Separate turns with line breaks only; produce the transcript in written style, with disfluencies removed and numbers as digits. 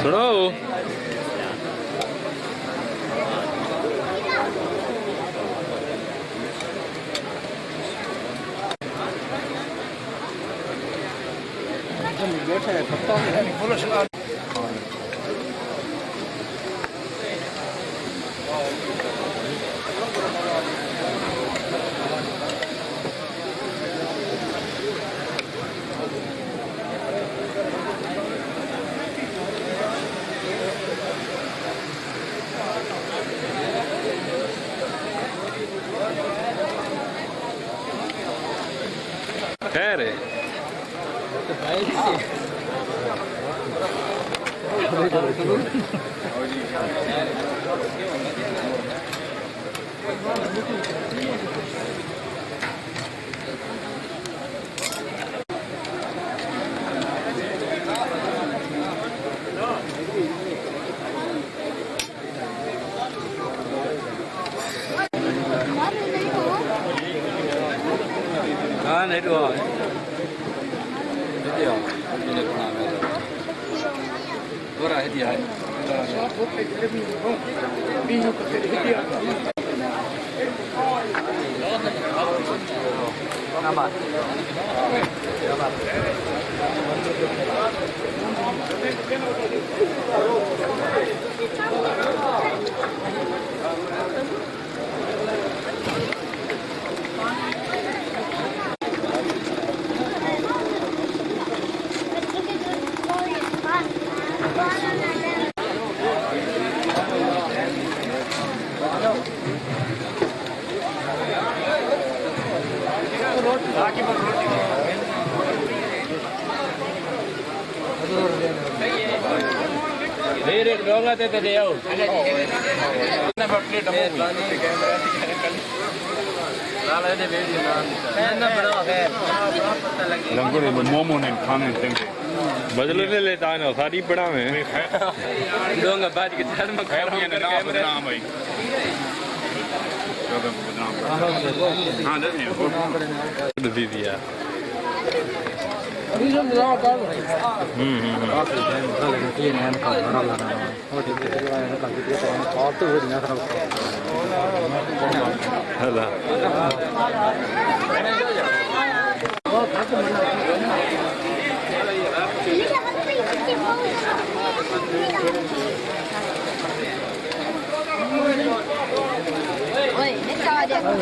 सुनो खैर है हाँ नहीं तो नहीं तो इन्हें खाना में तो रहा है दिया है Diri donga te te deu. Na plate mo. Sala de video na. Na bada hai.
लंगर में मोमो ने खाने देंगे
बदले ले लेता है ना सारी बड़ा में
donga baaj ke chal ma
खैर ये ना बदनाम भाई बदनाम हाँ
दे दिया هذا
Oi, nessa hora.